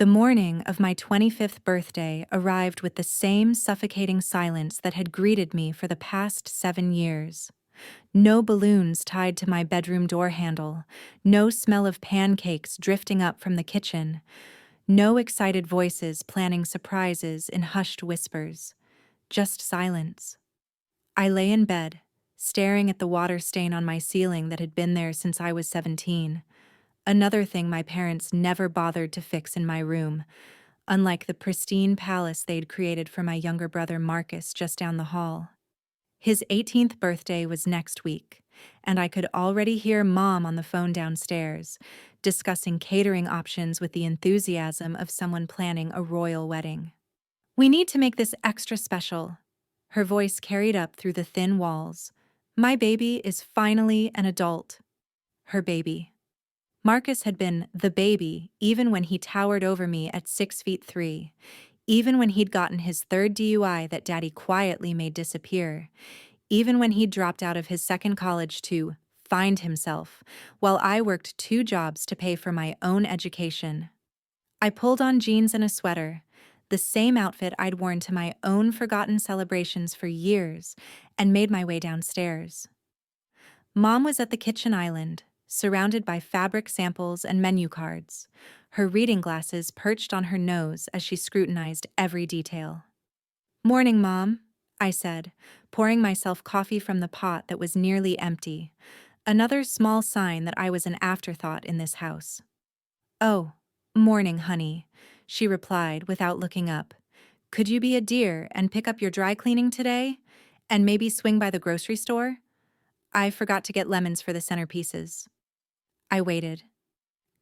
The morning of my 25th birthday arrived with the same suffocating silence that had greeted me for the past 7 years. No balloons tied to my bedroom door handle, no smell of pancakes drifting up from the kitchen, no excited voices planning surprises in hushed whispers, just silence. I lay in bed, staring at the water stain on my ceiling that had been there since I was 17. Another thing my parents never bothered to fix in my room, unlike the pristine palace they'd created for my younger brother Marcus just down the hall. His 18th birthday was next week, and I could already hear Mom on the phone downstairs, discussing catering options with the enthusiasm of someone planning a royal wedding. "We need to make this extra special," her voice carried up through the thin walls. "My baby is finally an adult." Her baby. Marcus had been the baby even when he towered over me at 6'3", even when he'd gotten his third DUI that Daddy quietly made disappear, even when he'd dropped out of his second college to find himself, while I worked 2 jobs to pay for my own education. I pulled on jeans and a sweater, the same outfit I'd worn to my own forgotten celebrations for years, and made my way downstairs. Mom was at the kitchen island, surrounded by fabric samples and menu cards, her reading glasses perched on her nose as she scrutinized every detail. "Morning, Mom," I said, pouring myself coffee from the pot that was nearly empty, another small sign that I was an afterthought in this house. "Oh, morning, honey," she replied without looking up. "Could you be a dear and pick up your dry cleaning today? And maybe swing by the grocery store? I forgot to get lemons for the centerpieces." I waited,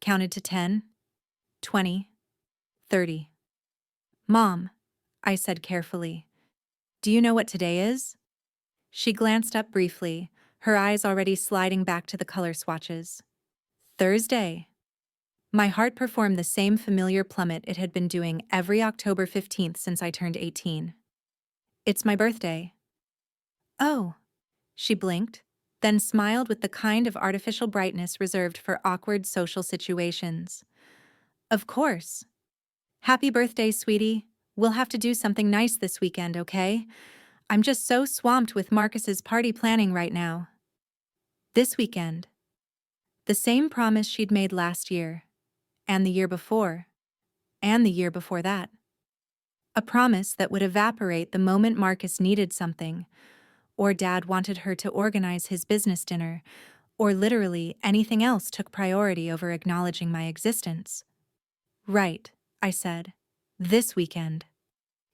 counted to 10, 20, 30. "Mom," I said carefully, "do you know what today is?" She glanced up briefly, her eyes already sliding back to the color swatches. "Thursday." My heart performed the same familiar plummet it had been doing every October 15th since I turned 18. "It's my birthday." "Oh." She blinked, then smiled with the kind of artificial brightness reserved for awkward social situations. "Of course." "Happy birthday, sweetie. We'll have to do something nice this weekend, okay? I'm just so swamped with Marcus's party planning right now." This weekend. The same promise she'd made last year, and the year before, and the year before that. A promise that would evaporate the moment Marcus needed something, or Dad wanted her to organize his business dinner, or literally anything else took priority over acknowledging my existence. "Right," I said. "This weekend."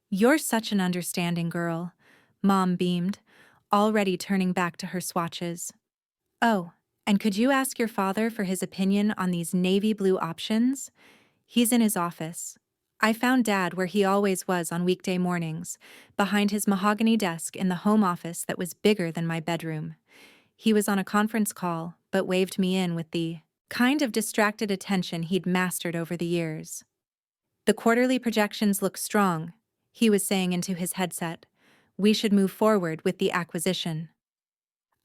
"You're such an understanding girl," Mom beamed, already turning back to her swatches. "Oh, and could you ask your father for his opinion on these navy blue options? He's in his office. I found Dad where he always was on weekday mornings, behind his mahogany desk in the home office that was bigger than my bedroom. He was on a conference call, but waved me in with the kind of distracted attention he'd mastered over the years. "The quarterly projections look strong," he was saying into his headset. "We should move forward with the acquisition."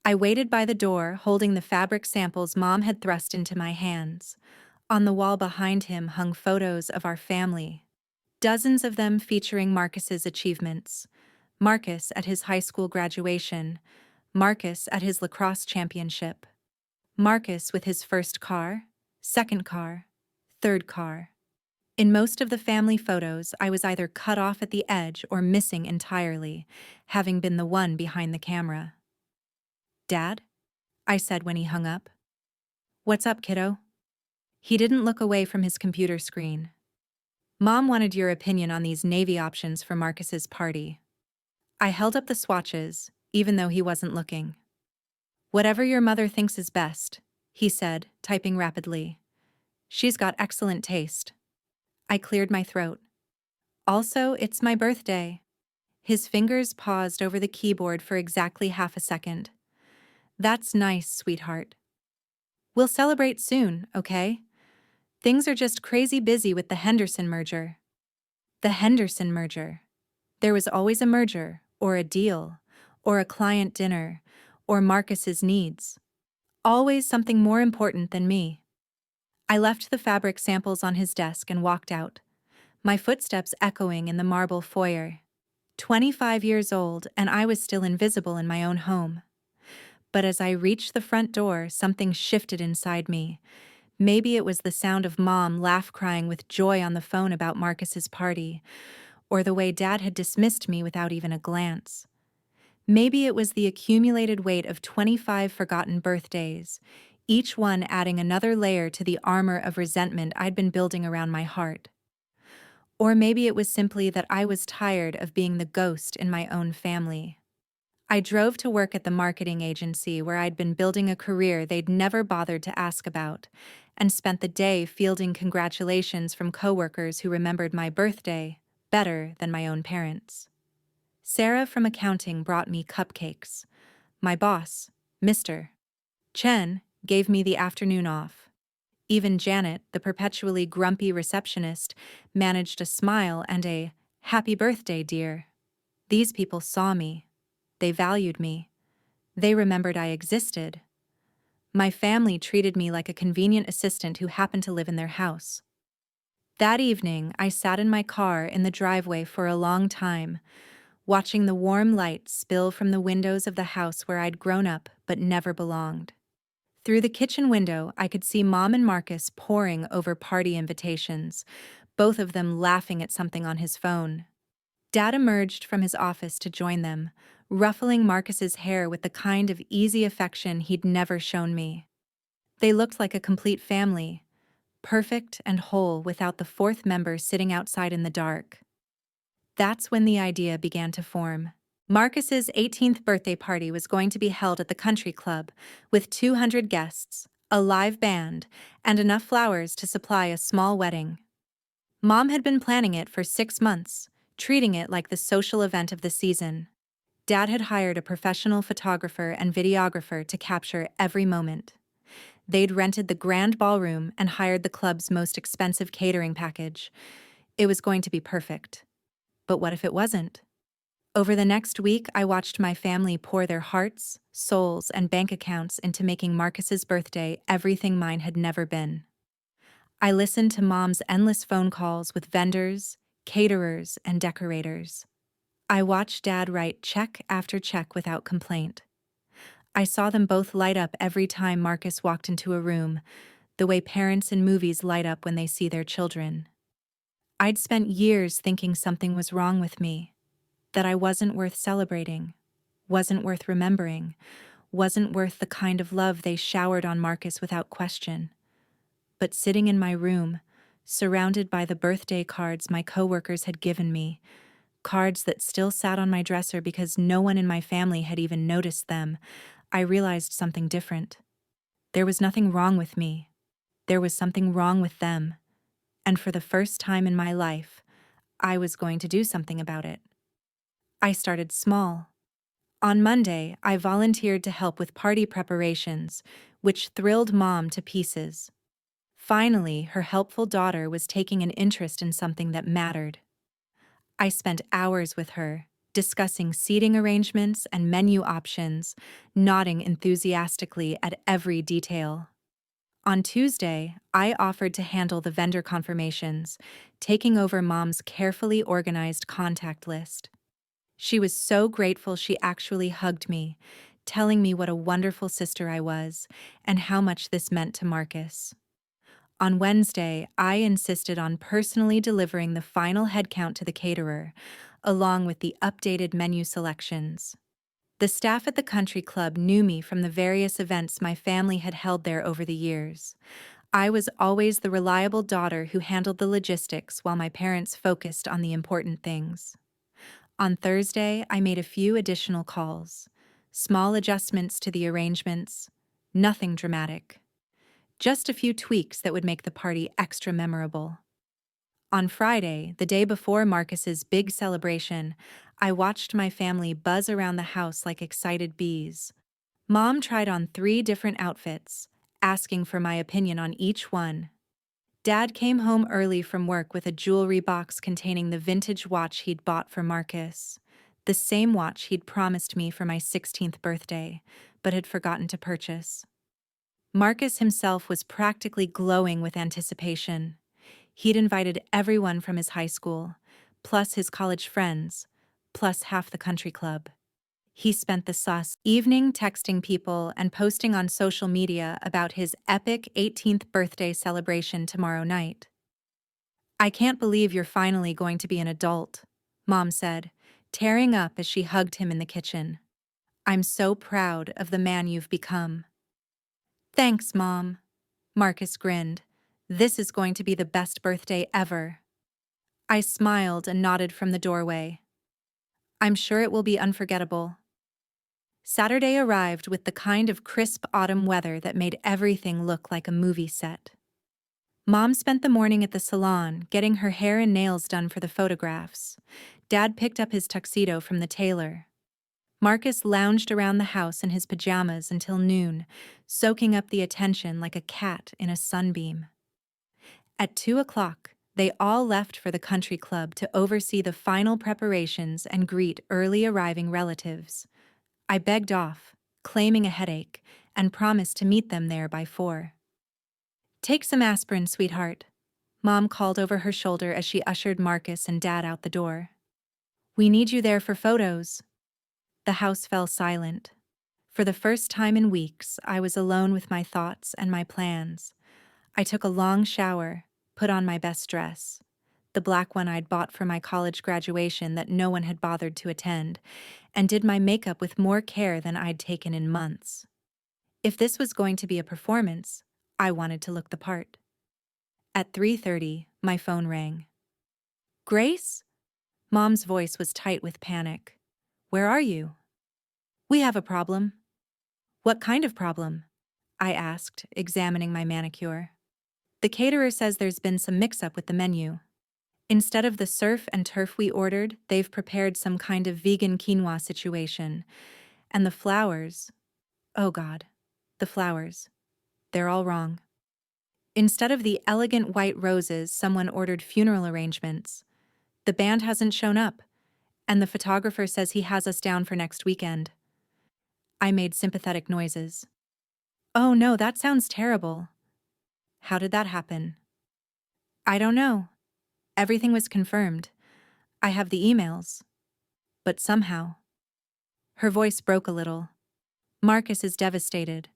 I waited by the door, holding the fabric samples Mom had thrust into my hands. On the wall behind him hung photos of our family, dozens of them featuring Marcus's achievements. Marcus at his high school graduation, Marcus at his lacrosse championship, Marcus with his first car, second car, third car. In most of the family photos, I was either cut off at the edge or missing entirely, having been the one behind the camera. "Dad?" I said when he hung up. "What's up, kiddo?" He didn't look away from his computer screen. "Mom wanted your opinion on these Navy options for Marcus's party." I held up the swatches, even though he wasn't looking. "Whatever your mother thinks is best," he said, typing rapidly. "She's got excellent taste." I cleared my throat. "Also, it's my birthday." His fingers paused over the keyboard for exactly half a second. "That's nice, sweetheart. We'll celebrate soon, okay? Things are just crazy busy with the Henderson merger." The Henderson merger. There was always a merger, or a deal, or a client dinner, or Marcus's needs. Always something more important than me. I left the fabric samples on his desk and walked out, my footsteps echoing in the marble foyer. 25 years old, and I was still invisible in my own home. But as I reached the front door, something shifted inside me. Maybe it was the sound of Mom laugh-crying with joy on the phone about Marcus's party, or the way Dad had dismissed me without even a glance. Maybe it was the accumulated weight of 25 forgotten birthdays, each one adding another layer to the armor of resentment I'd been building around my heart. Or maybe it was simply that I was tired of being the ghost in my own family. I drove to work at the marketing agency where I'd been building a career they'd never bothered to ask about, and spent the day fielding congratulations from coworkers who remembered my birthday better than my own parents. Sarah from accounting brought me cupcakes. My boss, Mr. Chen, gave me the afternoon off. Even Janet, the perpetually grumpy receptionist, managed a smile and a "Happy birthday, dear." These people saw me. They valued me. They remembered I existed. My family treated me like a convenient assistant who happened to live in their house. That evening, I sat in my car in the driveway for a long time, watching the warm light spill from the windows of the house where I'd grown up but never belonged. Through the kitchen window, I could see Mom and Marcus poring over party invitations, both of them laughing at something on his phone. Dad emerged from his office to join them, ruffling Marcus's hair with the kind of easy affection he'd never shown me. They looked like a complete family, perfect and whole without the fourth member sitting outside in the dark. That's when the idea began to form. Marcus's 18th birthday party was going to be held at the country club, with 200 guests, a live band, and enough flowers to supply a small wedding. Mom had been planning it for 6 months, treating it like the social event of the season. Dad had hired a professional photographer and videographer to capture every moment. They'd rented the grand ballroom and hired the club's most expensive catering package. It was going to be perfect. But what if it wasn't? Over the next week, I watched my family pour their hearts, souls, and bank accounts into making Marcus's birthday everything mine had never been. I listened to Mom's endless phone calls with vendors, caterers, and decorators. I watched Dad write check after check without complaint. I saw them both light up every time Marcus walked into a room, the way parents in movies light up when they see their children. I'd spent years thinking something was wrong with me, that I wasn't worth celebrating, wasn't worth remembering, wasn't worth the kind of love they showered on Marcus without question. But sitting in my room, surrounded by the birthday cards my coworkers had given me, cards that still sat on my dresser because no one in my family had even noticed them, I realized something different. There was nothing wrong with me. There was something wrong with them. And for the first time in my life, I was going to do something about it. I started small. On Monday, I volunteered to help with party preparations, which thrilled Mom to pieces. Finally, her helpful daughter was taking an interest in something that mattered. I spent hours with her, discussing seating arrangements and menu options, nodding enthusiastically at every detail. On Tuesday, I offered to handle the vendor confirmations, taking over Mom's carefully organized contact list. She was so grateful she actually hugged me, telling me what a wonderful sister I was and how much this meant to Marcus. On Wednesday, I insisted on personally delivering the final head count to the caterer, along with the updated menu selections. The staff at the country club knew me from the various events my family had held there over the years. I was always the reliable daughter who handled the logistics while my parents focused on the important things. On Thursday, I made a few additional calls, small adjustments to the arrangements, nothing dramatic. Just a few tweaks that would make the party extra memorable. On Friday, the day before Marcus's big celebration, I watched my family buzz around the house like excited bees. Mom tried on 3 different outfits, asking for my opinion on each one. Dad came home early from work with a jewelry box containing the vintage watch he'd bought for Marcus, the same watch he'd promised me for my 16th birthday, but had forgotten to purchase. Marcus himself was practically glowing with anticipation. He'd invited everyone from his high school, plus his college friends, plus half the country club. He spent the evening texting people and posting on social media about his epic 18th birthday celebration tomorrow night. "I can't believe you're finally going to be an adult," Mom said, tearing up as she hugged him in the kitchen. "I'm so proud of the man you've become." "Thanks, Mom," Marcus grinned. "This is going to be the best birthday ever." I smiled and nodded from the doorway. "I'm sure it will be unforgettable." Saturday arrived with the kind of crisp autumn weather that made everything look like a movie set. Mom spent the morning at the salon, getting her hair and nails done for the photographs. Dad picked up his tuxedo from the tailor. Marcus lounged around the house in his pajamas until noon, soaking up the attention like a cat in a sunbeam. At 2 o'clock, they all left for the country club to oversee the final preparations and greet early arriving relatives. I begged off, claiming a headache, and promised to meet them there by 4. "Take some aspirin, sweetheart," Mom called over her shoulder as she ushered Marcus and Dad out the door. "We need you there for photos." The house fell silent. For the first time in weeks, I was alone with my thoughts and my plans. I took a long shower, put on my best dress, the black one I'd bought for my college graduation that no one had bothered to attend, and did my makeup with more care than I'd taken in months. If this was going to be a performance, I wanted to look the part. At 3:30, my phone rang. "Grace?" Mom's voice was tight with panic. "Where are you?" "We have a problem." "What kind of problem?" I asked, examining my manicure. "The caterer says there's been some mix-up with the menu. Instead of the surf and turf we ordered, they've prepared some kind of vegan quinoa situation. And the flowers, oh God, the flowers, they're all wrong. Instead of the elegant white roses, someone ordered funeral arrangements. The band hasn't shown up, and the photographer says he has us down for next weekend." I made sympathetic noises. "Oh no, that sounds terrible." "How did that happen?" "I don't know. Everything was confirmed. I have the emails. But somehow—" Her voice broke a little. "Marcus is devastated.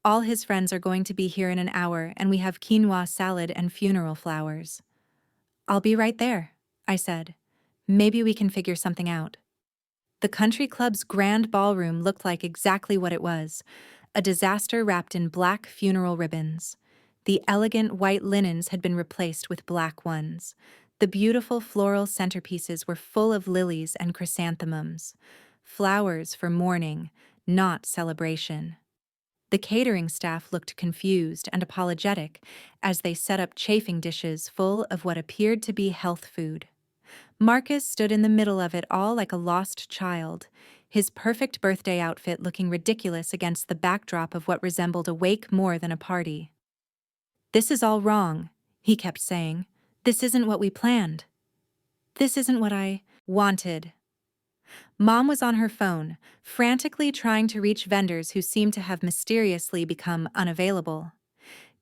All his friends are going to be here in an hour, and we have quinoa salad and funeral flowers." "I'll be right there," I said. "Maybe we can figure something out." The country club's grand ballroom looked like exactly what it was, a disaster wrapped in black funeral ribbons. The elegant white linens had been replaced with black ones. The beautiful floral centerpieces were full of lilies and chrysanthemums. Flowers for mourning, not celebration. The catering staff looked confused and apologetic as they set up chafing dishes full of what appeared to be health food. Marcus stood in the middle of it all like a lost child, his perfect birthday outfit looking ridiculous against the backdrop of what resembled a wake more than a party. "This is all wrong," he kept saying. "This isn't what we planned. This isn't what I wanted." Mom was on her phone, frantically trying to reach vendors who seemed to have mysteriously become unavailable.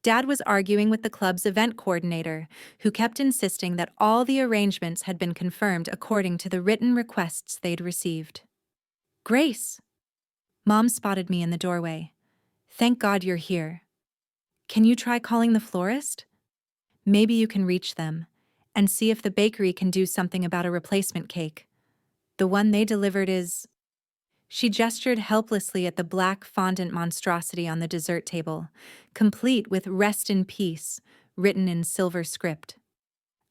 Dad was arguing with the club's event coordinator, who kept insisting that all the arrangements had been confirmed according to the written requests they'd received. "Grace!" Mom spotted me in the doorway. "Thank God you're here. Can you try calling the florist? Maybe you can reach them, and see if the bakery can do something about a replacement cake. The one they delivered is—" She gestured helplessly at the black fondant monstrosity on the dessert table, complete with "Rest in Peace" written in silver script.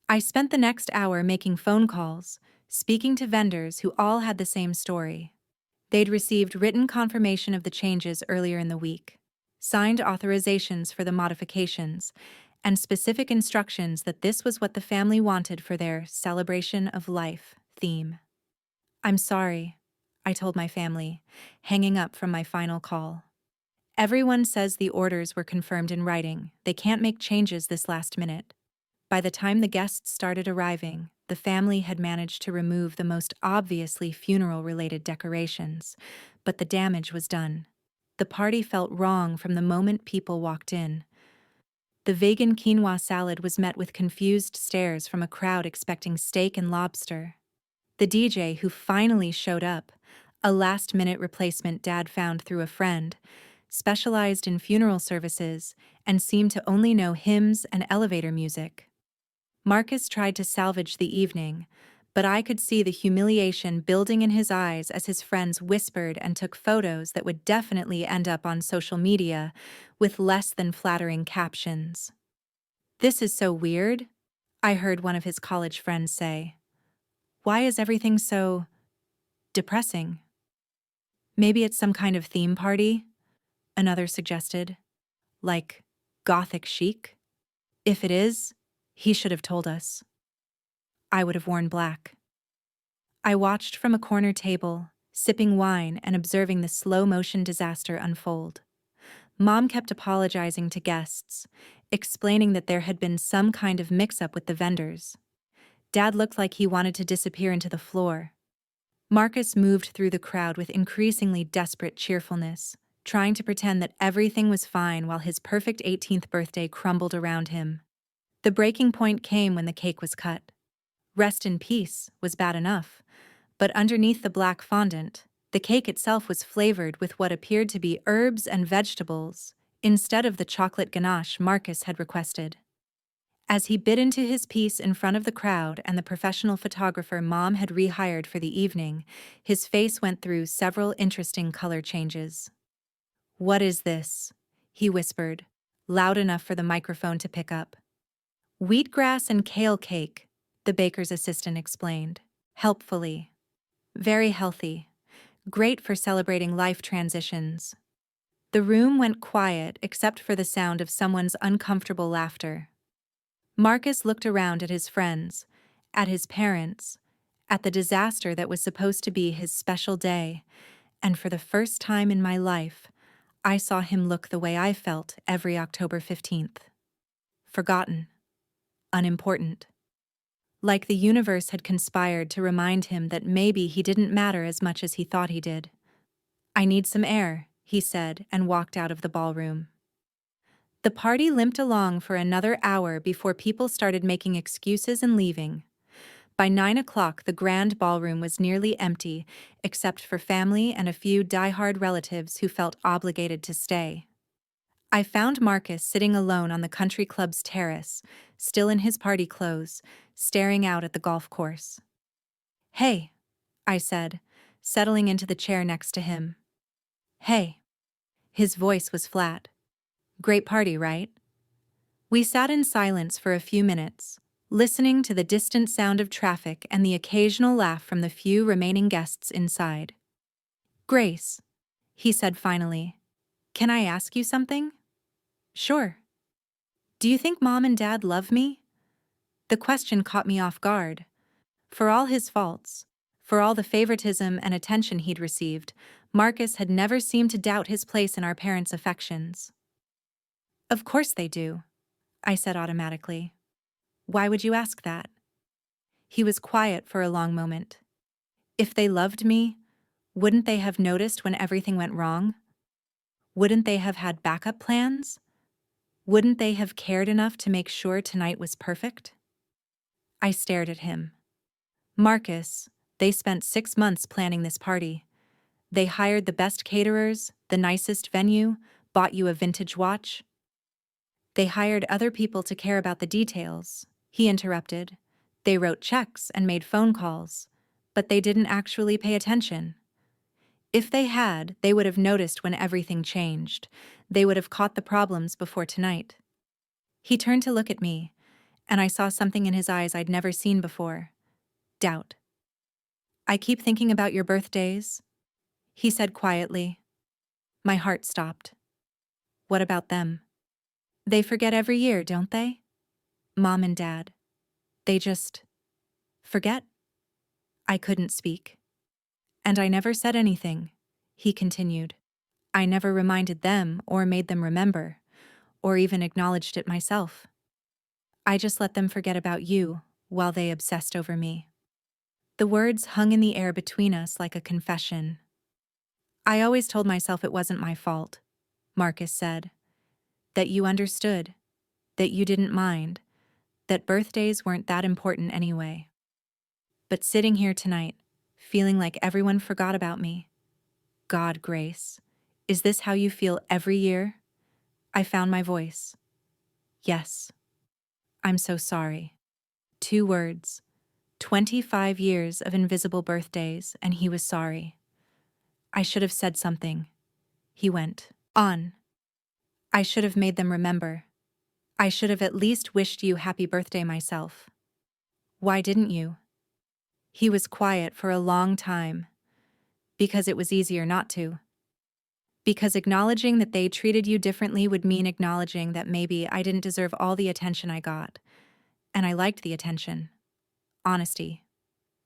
I spent the next hour making phone calls, speaking to vendors who all had the same story. They'd received written confirmation of the changes earlier in the week, signed authorizations for the modifications, and specific instructions that this was what the family wanted for their celebration of life theme. "I'm sorry," I told my family, hanging up from my final call. "Everyone says the orders were confirmed in writing. They can't make changes this last minute." By the time the guests started arriving, the family had managed to remove the most obviously funeral-related decorations, but the damage was done. The party felt wrong from the moment people walked in. The vegan quinoa salad was met with confused stares from a crowd expecting steak and lobster. The DJ, who finally showed up, a last-minute replacement Dad found through a friend, specialized in funeral services and seemed to only know hymns and elevator music. Marcus tried to salvage the evening, but I could see the humiliation building in his eyes as his friends whispered and took photos that would definitely end up on social media with less than flattering captions. "This is so weird," I heard one of his college friends say. "Why is everything so depressing?" "Maybe it's some kind of theme party," another suggested. "Like gothic chic? If it is, he should have told us. I would have worn black." I watched from a corner table, sipping wine and observing the slow-motion disaster unfold. Mom kept apologizing to guests, explaining that there had been some kind of mix-up with the vendors. Dad looked like he wanted to disappear into the floor. Marcus moved through the crowd with increasingly desperate cheerfulness, trying to pretend that everything was fine while his perfect 18th birthday crumbled around him. The breaking point came when the cake was cut. "Rest in peace" was bad enough, but underneath the black fondant, the cake itself was flavored with what appeared to be herbs and vegetables, instead of the chocolate ganache Marcus had requested. As he bit into his piece in front of the crowd and the professional photographer Mom had rehired for the evening, his face went through several interesting color changes. "What is this?" he whispered, loud enough for the microphone to pick up. "Wheatgrass and kale cake," the baker's assistant explained, helpfully. "Very healthy. Great for celebrating life transitions." The room went quiet except for the sound of someone's uncomfortable laughter. Marcus looked around at his friends, at his parents, at the disaster that was supposed to be his special day, and for the first time in my life, I saw him look the way I felt every October 15th. Forgotten. Unimportant. Like the universe had conspired to remind him that maybe he didn't matter as much as he thought he did. "I need some air," he said, and walked out of the ballroom. The party limped along for another hour before people started making excuses and leaving. By 9 o'clock, the grand ballroom was nearly empty, except for family and a few die-hard relatives who felt obligated to stay. I found Marcus sitting alone on the country club's terrace, still in his party clothes, staring out at the golf course. "Hey," I said, settling into the chair next to him. "Hey." His voice was flat. "Great party, right?" We sat in silence for a few minutes, listening to the distant sound of traffic and the occasional laugh from the few remaining guests inside. "Grace," he said finally, "can I ask you something?" "Sure." "Do you think Mom and Dad love me?" The question caught me off guard. For all his faults, for all the favoritism and attention he'd received, Marcus had never seemed to doubt his place in our parents' affections. "Of course they do," I said automatically. "Why would you ask that?" He was quiet for a long moment. If they loved me, wouldn't they have noticed when everything went wrong? Wouldn't they have had backup plans? Wouldn't they have cared enough to make sure tonight was perfect? I stared at him. "Marcus, they spent 6 months planning this party. They hired the best caterers, the nicest venue, bought you a vintage watch." "They hired other people to care about the details," he interrupted. "They wrote checks and made phone calls, but they didn't actually pay attention. If they had, they would have noticed when everything changed. They would have caught the problems before tonight." He turned to look at me, and I saw something in his eyes I'd never seen before. Doubt. "I keep thinking about your birthdays," he said quietly. My heart stopped. "What about them?" "They forget every year, don't they? Mom and Dad. They just forget?" I couldn't speak. "And I never said anything," he continued. "I never reminded them or made them remember, or even acknowledged it myself. I just let them forget about you while they obsessed over me." The words hung in the air between us like a confession. "I always told myself it wasn't my fault," Marcus said. "That you understood. that you didn't mind, that birthdays weren't that important anyway. But sitting here tonight, feeling like everyone forgot about me. God, Grace, is this how you feel every year? I found my voice. Yes. I'm so sorry. 2 words. 25 years of invisible birthdays, and he was sorry. I should have said something. He went on. I should have made them remember. I should have at least wished you happy birthday myself. Why didn't you? He was quiet for a long time. Because it was easier not to. Because acknowledging that they treated you differently would mean acknowledging that maybe I didn't deserve all the attention I got. And I liked the attention. Honesty.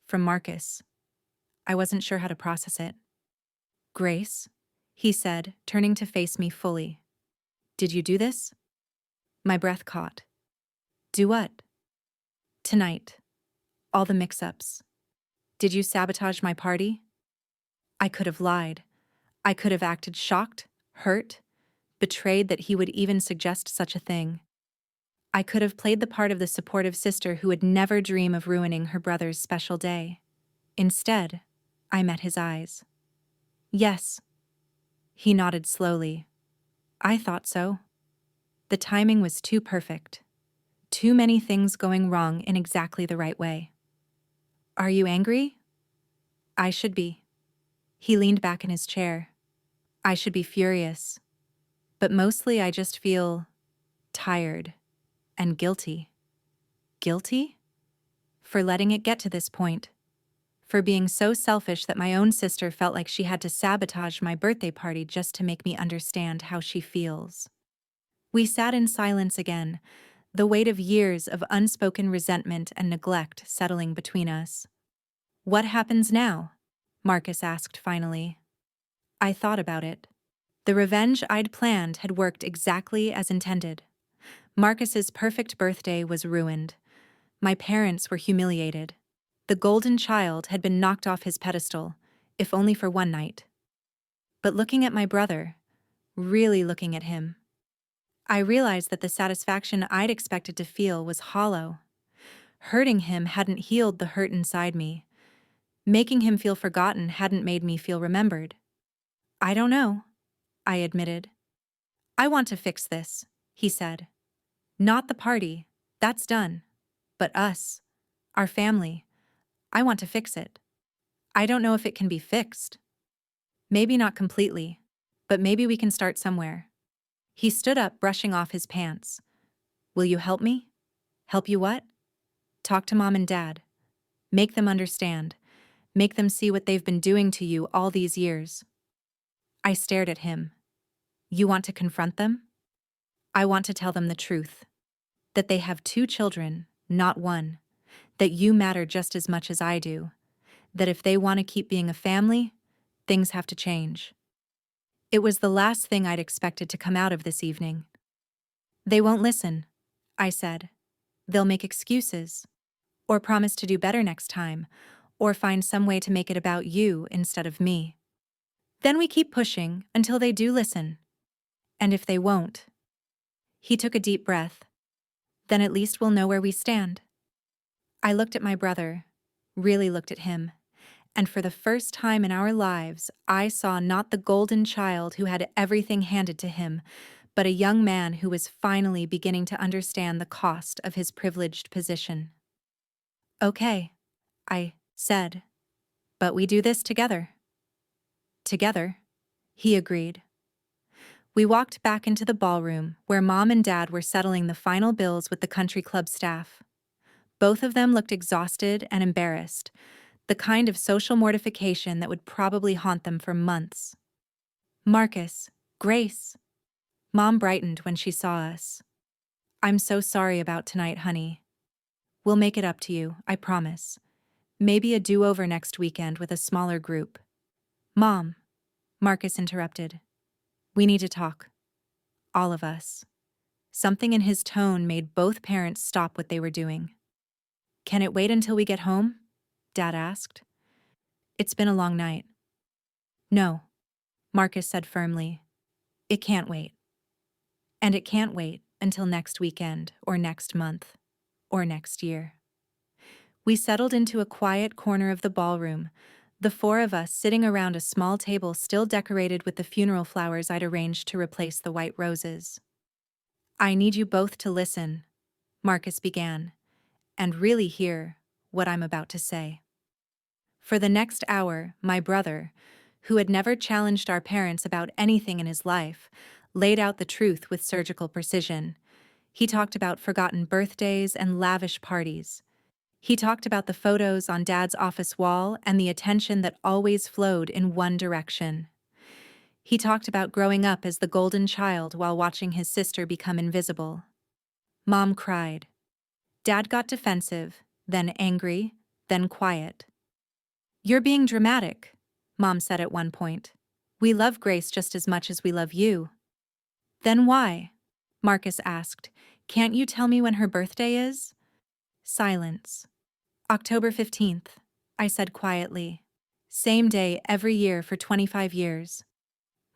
From Marcus. I wasn't sure how to process it. Grace, he said, turning to face me fully. Did you do this? My breath caught. Do what? Tonight. All the mix-ups. Did you sabotage my party? I could have lied. I could have acted shocked, hurt, betrayed that he would even suggest such a thing. I could have played the part of the supportive sister who would never dream of ruining her brother's special day. Instead, I met his eyes. Yes. He nodded slowly. I thought so. The timing was too perfect. Too many things going wrong in exactly the right way. Are you angry? I should be. He leaned back in his chair. I should be furious. But mostly I just feel tired and guilty. Guilty? For letting it get to this point. For being so selfish that my own sister felt like she had to sabotage my birthday party just to make me understand how she feels. We sat in silence again, the weight of years of unspoken resentment and neglect settling between us. What happens now? Marcus asked finally. I thought about it. The revenge I'd planned had worked exactly as intended. Marcus's perfect birthday was ruined. My parents were humiliated. The golden child had been knocked off his pedestal, if only for one night. But looking at my brother, really looking at him, I realized that the satisfaction I'd expected to feel was hollow. Hurting him hadn't healed the hurt inside me. Making him feel forgotten hadn't made me feel remembered. I don't know, I admitted. I want to fix this, he said. Not the party, that's done. But us, our family. I want to fix it. I don't know if it can be fixed. Maybe not completely, but maybe we can start somewhere. He stood up, brushing off his pants. Will you help me? Help you what? Talk to Mom and Dad. Make them understand. Make them see what they've been doing to you all these years. I stared at him. You want to confront them? I want to tell them the truth. That they have 2 children, not 1. That you matter just as much as I do. That if they want to keep being a family, things have to change. It was the last thing I'd expected to come out of this evening. They won't listen, I said. They'll make excuses, or promise to do better next time, or find some way to make it about you instead of me. Then we keep pushing until they do listen. And if they won't, he took a deep breath. Then at least we'll know where we stand. I looked at my brother, really looked at him, and for the first time in our lives, I saw not the golden child who had everything handed to him, but a young man who was finally beginning to understand the cost of his privileged position. Okay, I said, but we do this together. Together, he agreed. We walked back into the ballroom where Mom and Dad were settling the final bills with the country club staff. Both of them looked exhausted and embarrassed, the kind of social mortification that would probably haunt them for months. Marcus, Grace. Mom brightened when she saw us. I'm so sorry about tonight, honey. We'll make it up to you, I promise. Maybe a do-over next weekend with a smaller group. Mom, Marcus interrupted. We need to talk. All of us. Something in his tone made both parents stop what they were doing. Can it wait until we get home? Dad asked. It's been a long night. No, Marcus said firmly. It can't wait. And it can't wait until next weekend, or next month, or next year. We settled into a quiet corner of the ballroom, the four of us sitting around a small table still decorated with the funeral flowers I'd arranged to replace the white roses. "I need you both to listen," Marcus began, "and really hear what I'm about to say." For the next hour, my brother, who had never challenged our parents about anything in his life, laid out the truth with surgical precision. He talked about forgotten birthdays and lavish parties. He talked about the photos on Dad's office wall and the attention that always flowed in one direction. He talked about growing up as the golden child while watching his sister become invisible. Mom cried. Dad got defensive, then angry, then quiet. "You're being dramatic," Mom said at one point. "We love Grace just as much as we love you." "Then why?" Marcus asked. "Can't you tell me when her birthday is?" Silence. "October 15th, I said quietly. "Same day every year for 25 years.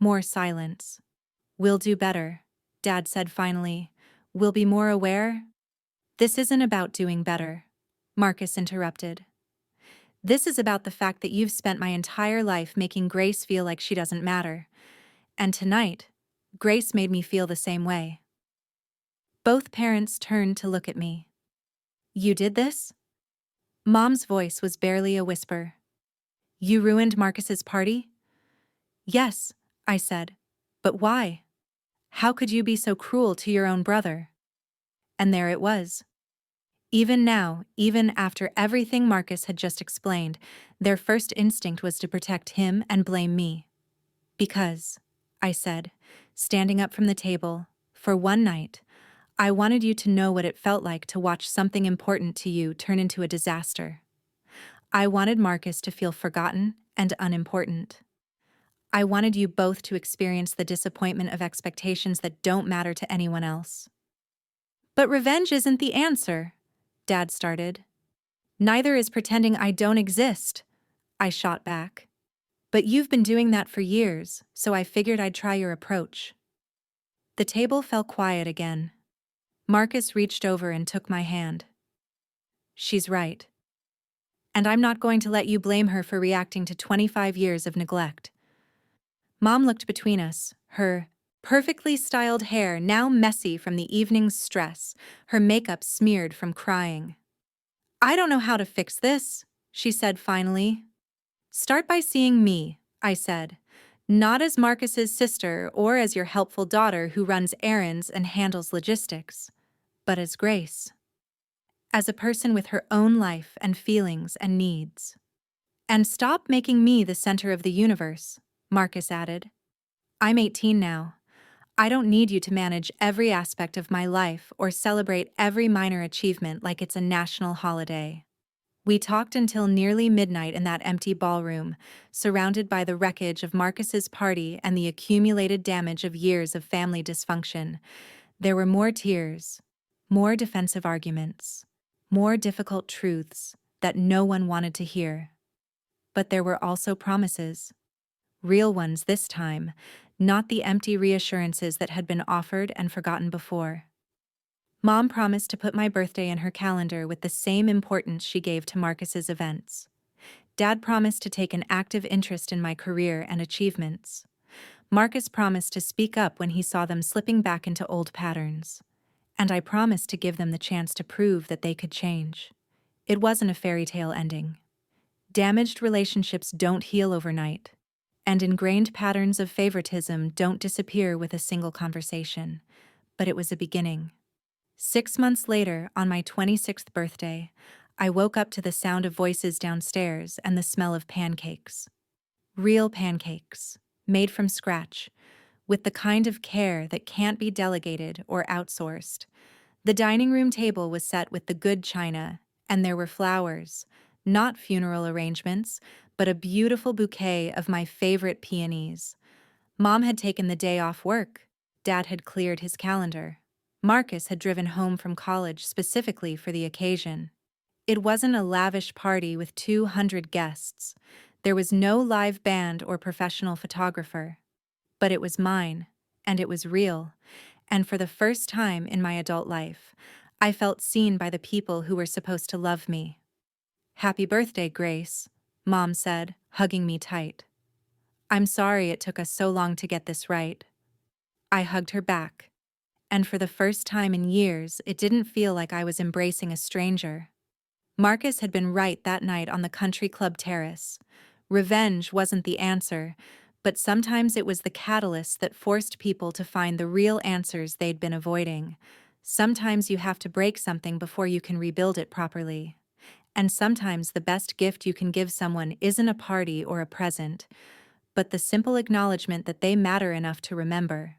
More silence. "We'll do better," Dad said finally. "We'll be more aware." "This isn't about doing better," Marcus interrupted. "This is about the fact that you've spent my entire life making Grace feel like she doesn't matter. And tonight, Grace made me feel the same way." Both parents turned to look at me. "You did this?" Mom's voice was barely a whisper. "You ruined Marcus's party?" "Yes," I said. "But why? How could you be so cruel to your own brother?" And there it was. Even now, even after everything Marcus had just explained, their first instinct was to protect him and blame me. "Because," I said, standing up from the table, "for one night, I wanted you to know what it felt like to watch something important to you turn into a disaster. I wanted Marcus to feel forgotten and unimportant. I wanted you both to experience the disappointment of expectations that don't matter to anyone else." "But revenge isn't the answer," Dad started. "Neither is pretending I don't exist," I shot back. "But you've been doing that for years, so I figured I'd try your approach." The table fell quiet again. Marcus reached over and took my hand. "She's right. And I'm not going to let you blame her for reacting to 25 years of neglect." Mom looked between us, her perfectly styled hair now messy from the evening's stress, her makeup smeared from crying. "I don't know how to fix this," she said finally. "Start by seeing me," I said. "Not as Marcus's sister or as your helpful daughter who runs errands and handles logistics, but as Grace. As a person with her own life and feelings and needs. And stop making me the center of the universe," Marcus added. "I'm 18 now. I don't need you to manage every aspect of my life or celebrate every minor achievement like it's a national holiday." We talked until nearly midnight in that empty ballroom, surrounded by the wreckage of Marcus's party and the accumulated damage of years of family dysfunction. There were more tears, more defensive arguments, more difficult truths that no one wanted to hear. But there were also promises. Real ones this time, not the empty reassurances that had been offered and forgotten before. Mom promised to put my birthday in her calendar with the same importance she gave to Marcus's events. Dad promised to take an active interest in my career and achievements. Marcus promised to speak up when he saw them slipping back into old patterns. And I promised to give them the chance to prove that they could change. It wasn't a fairy tale ending. Damaged relationships don't heal overnight. And ingrained patterns of favoritism don't disappear with a single conversation. But it was a beginning. 6 months later, on my 26th birthday, I woke up to the sound of voices downstairs and the smell of pancakes. Real pancakes, made from scratch, with the kind of care that can't be delegated or outsourced. The dining room table was set with the good china, and there were flowers, not funeral arrangements, but a beautiful bouquet of my favorite peonies. Mom had taken the day off work. Dad had cleared his calendar. Marcus had driven home from college specifically for the occasion. It wasn't a lavish party with 200 guests. There was no live band or professional photographer. But it was mine, and it was real, And for the first time in my adult life, I felt seen by the people who were supposed to love me. "Happy birthday, Grace," Mom said, hugging me tight. "I'm sorry it took us so long to get this right." I hugged her back, and for the first time in years, it didn't feel like I was embracing a stranger. Marcus had been right that night on the country club terrace. Revenge wasn't the answer, but sometimes it was the catalyst that forced people to find the real answers they'd been avoiding. Sometimes you have to break something before you can rebuild it properly. And sometimes the best gift you can give someone isn't a party or a present, but the simple acknowledgement that they matter enough to remember.